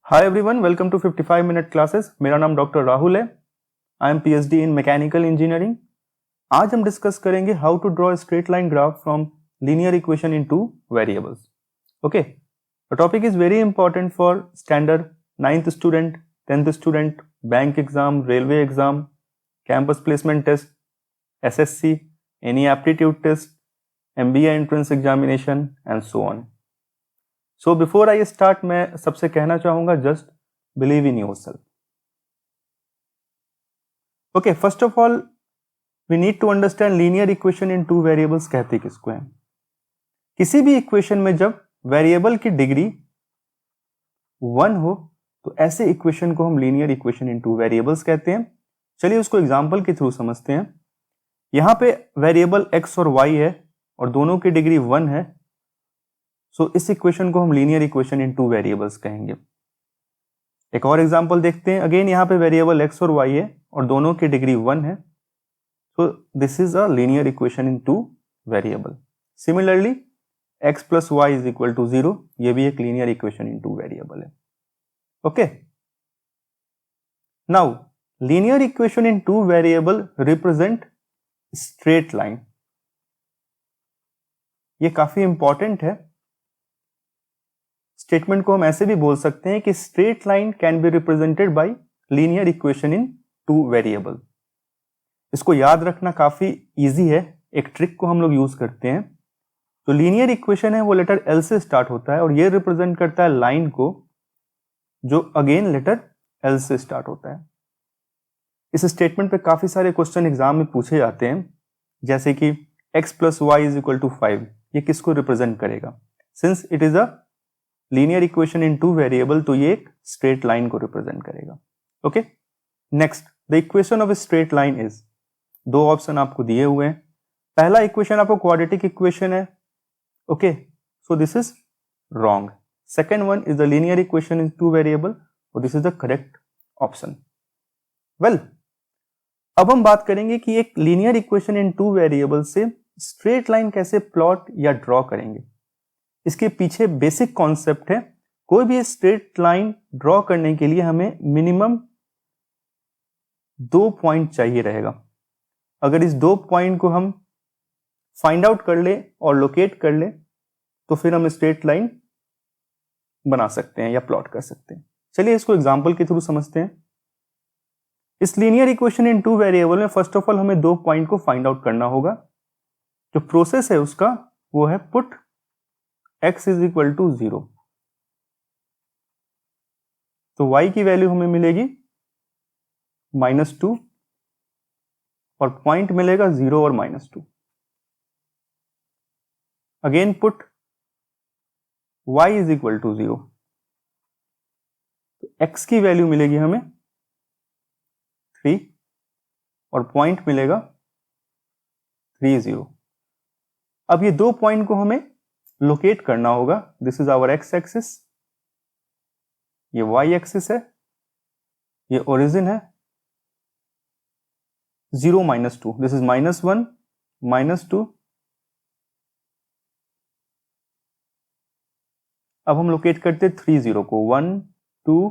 Hi everyone, welcome to 55 minute classes. मेरा नाम doctor Rahul है। I am PhD in mechanical engineering. आज हम डिस्कस करेंगे how to draw straight line graph from linear equation in two variables. Okay, the topic is very important for standard 9th student, 10th student, bank exam, railway exam, campus placement test, SSC, any aptitude test, MBA entrance examination and so on. So before I start, मैं सबसे कहना चाहूंगा, just believe in yourself. Okay, first of all we need to understand linear equation in two variables कहते किसको हैं। किसी भी equation में जब वेरिएबल की डिग्री 1 हो तो ऐसे इक्वेशन को हम linear equation in two variables कहते हैं। चलिए उसको एग्जांपल के थ्रू समझते हैं। यहां पे वेरिएबल x और y है और दोनों की डिग्री 1 है, सो इस इक्वेशन को हम linear equation in two variables कहेंगे। एक और एग्जांपल देखते हैं। अगेन यहाँ पे वेरिएबल x और y है और दोनों की डिग्री 1 है, so this is a linear equation in two variable. Similarly x plus Y is equal to 0, ये भी एक linear equation in two variable है। Okay, now linear equation in two variable represent straight line. ये काफी important है। Statement को हम ऐसे भी बोल सकते हैं कि straight line can be represented by linear equation in two variable. इसको याद रखना काफी इजी है। एक ट्रिक को हम लोग यूज करते हैं। तो लीनियर इक्वेशन है वो लेटर एल से स्टार्ट होता है और ये रिप्रेजेंट करता है लाइन को जो अगेन लेटर एल से स्टार्ट होता है। इस स्टेटमेंट पे काफी सारे क्वेश्चन एग्जाम में पूछे जाते हैं, जैसे कि x plus Y is equal to 5, ये किसको रिप्रेजेंट करेगा। Since it is a linear equation in two variable, तो ये एक स्ट्रेट लाइन को रिप्रेजेंट करेगा। Okay, next the equation of straight line is, दो ऑप्शन आपको दिए हुए हैं। पहला इक्वेशन आपको क्वाड्रेटिक इक्वेशन है। Okay, so this is wrong. Second one is the linear equation in two variable, so this is the correct option. Well, अब हम बात करेंगे कि एक linear equation in two variable से स्ट्रेट लाइन कैसे प्लॉट या ड्रॉ करेंगे। इसके पीछे बेसिक कॉन्सेप्ट है, कोई भी स्ट्रेट लाइन ड्रॉ करने के लिए हमें मिनिमम 2 पॉइंट चाहिए रहेगा। अगर इस 2 पॉइंट को हम फाइंड आउट कर ले और लोकेट कर ले तो फिर हम स्ट्रेट लाइन बना सकते हैं या प्लॉट कर सकते हैं। चलिए इसको एग्जांपल के थ्रू समझते हैं। इस linear equation in two variable में फर्स्ट ऑफ ऑल हमें 2 पॉइंट को फाइंड आउट करना होगा। जो प्रोसेस है उसका वो है put x is equal to 0। तो y की वैल्यू हमें मिलेगी -2 और पॉइंट मिलेगा 0 और -2। Again put y is equal to 0, तो x की वैल्यू मिलेगी हमें 3 और पॉइंट मिलेगा 3 0। अब ये 2 पॉइंट को हमें लोकेट करना होगा। This is our x axis, ये y एक्सिस है, ये ओरिजिन है। 0 -2, दिस इज -1 -2। अब हम लोकेट करते 3 0 को, 1 2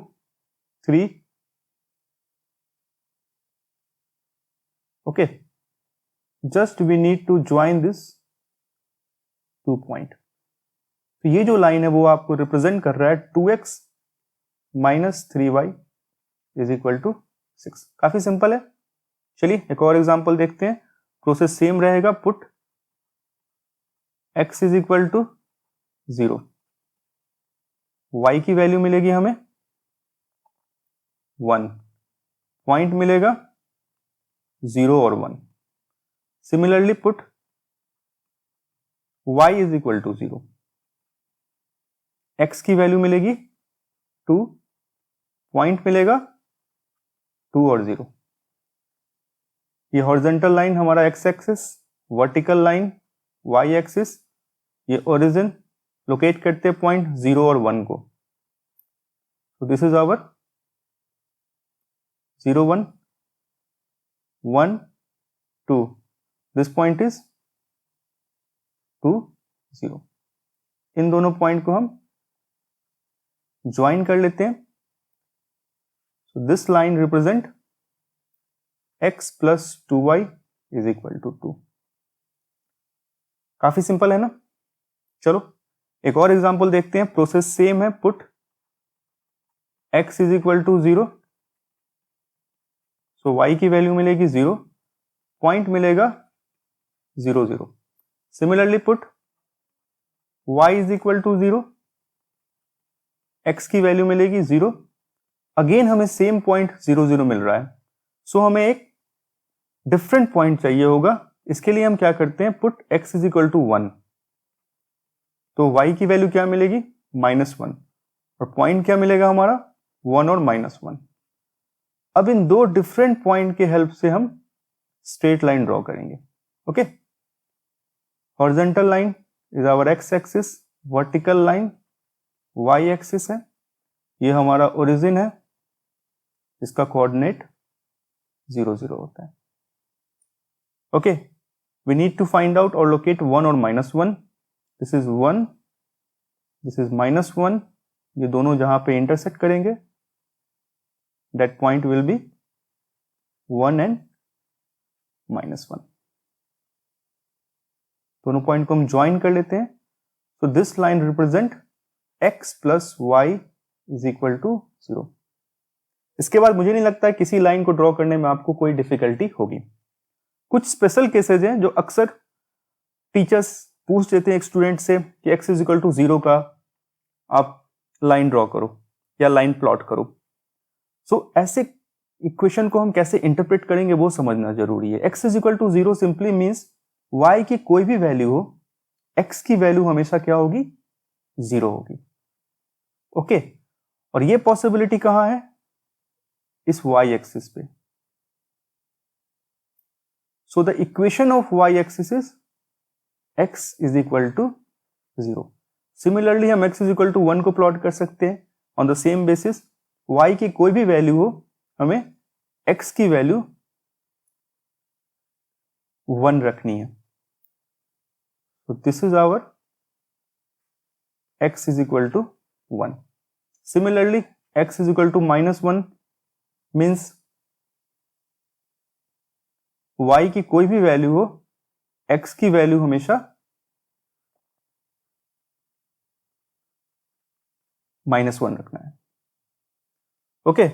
3। Okay, just we need to join this 2 point. तो ये जो लाइन है वो आपको रिप्रेजेंट कर रहा है 2x - 3y is equal to 6। काफी सिंपल है। चलिए एक और एग्जांपल देखते हैं। प्रोसेस सेम रहेगा। Put x is equal to 0, y की वैल्यू मिलेगी हमें 1, पॉइंट मिलेगा 0 और 1। Similarly put y is equal to 0, x की वैल्यू मिलेगी 2, पॉइंट मिलेगा 2 और 0। ये हॉरिजॉन्टल लाइन हमारा x axis, vertical line y axis, ये ओरिजिन। लोकेट करते पॉइंट 0 और 1 को, तो this is our 0 1 1 2, this point is 2 0। इन दोनों पॉइंट को हम ज्वाइन कर लेते हैं। So this line represent x plus 2y is equal to 2. काफी सिंपल है ना. चलो एक और एग्जांपल देखते हैं. प्रोसेस सेम है. Put x is equal to 0. So y की वैल्यू मिलेगी 0. पॉइंट मिलेगा 0 0. Similarly put y is equal to 0. x की वैल्यू मिलेगी 0. अगेन हमें सेम पॉइंट 0 0 मिल रहा है. सो हमें एक डिफरेंट पॉइंट चाहिए होगा. इसके लिए हम क्या करते हैं, put x is equal to 1. तो y की वैल्यू क्या मिलेगी, -1. और पॉइंट क्या मिलेगा हमारा, 1 और -1. अब इन दो डिफरेंट पॉइंट के हेल्प से हम स्ट्रेट लाइन ड्रॉ करेंगे. Okay, horizontal line is our x axis, vertical line y axis है. ये हमारा ओरिजिन है, इसका कोऑर्डिनेट 0 0 होता है. Okay, we need to find out or locate 1 or -1. this is 1, this is -1. ये दोनों जहां पे इंटरसेक्ट करेंगे that point will be 1 and -1. दोनों पॉइंट को हम ज्वाइन कर लेते हैं. so this line represent x plus y is equal to 0. इसके बाद मुझे नहीं लगता किसी लाइन को ड्रॉ करने में आपको कोई डिफिकल्टी होगी. कुछ स्पेशल केसेज हैं जो अक्सर टीचर्स पूछ देते हैं एक स्टूडेंट से कि x इज इक्वल टू 0 का आप लाइन ड्रॉ करो या लाइन प्लॉट करो. सो ऐसे इक्वेशन को हम कैसे इंटरप्रेट करेंगे वो समझना जरूरी है. x is equal to 0 simply means y की कोई भी वैल्यू हो, x की वैल्यू हमेशा क्या होगी, 0 होगी. ओके, और ये पॉसिबिलिटी कहां है, इस y एक्सिस पे. So the equation of y-axis is x is equal to 0. Similarly हम x is equal to 1 को प्लॉट कर सकते हैं. On the same basis y की कोई भी वैल्यू हो, हमें x की वैल्यू 1 रखनी है. So this is our x is equal to 1. Similarly x is equal to -1 means y की कोई भी वैल्यू हो, x की वैल्यू हमेशा -1 रखना है. ओके,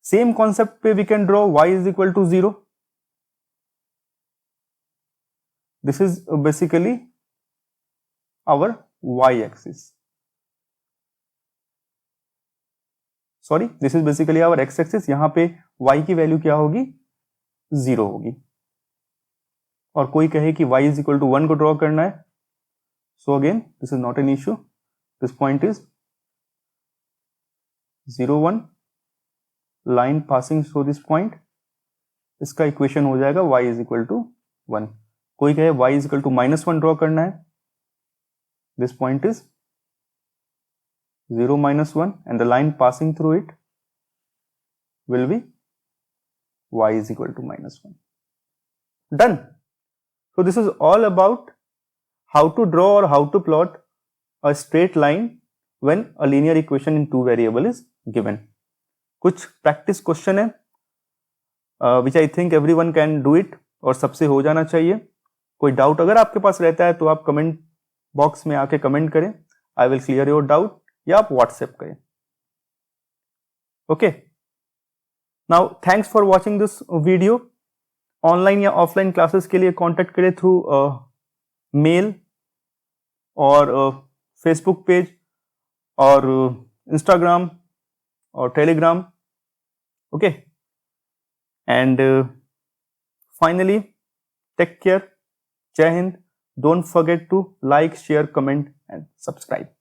सेम कॉन्सेप्ट पे we can draw y is equal to 0. This is basically our y axis, sorry this is basically our x axis. यहां पे y की वैल्यू क्या होगी, 0 होगी. और कोई कहे कि y इज इक्वल टू 1 को ड्रॉ करना है, so again this is not an issue. This point is 0 1, line passing through this point. इसका इक्वेशन हो जाएगा y इज इक्वल टू 1. कोई कहे y is equal to -1 draw करना है, this point is 0 -1 and the line passing through it will be y is equal to -1. Done. So this is all about how to draw or how to plot a straight line when a linear equation in two variable is given. कुछ practice question है which I think everyone can do it और सबसे हो जाना चाहिए. कोई doubt अगर आपके पास रहता है तो आप कमेंट बॉक्स में आके कमेंट करें. I will clear your doubt या आप व्हाट्सएप करें. Okay, now thanks for watching this video. Online या ऑफलाइन क्लासेस के लिए कांटेक्ट करें थ्रू मेल और फेसबुक पेज और इंस्टाग्राम और Telegram. Okay, and finally take care. जय हिंद. Don't forget to like, share, comment and subscribe.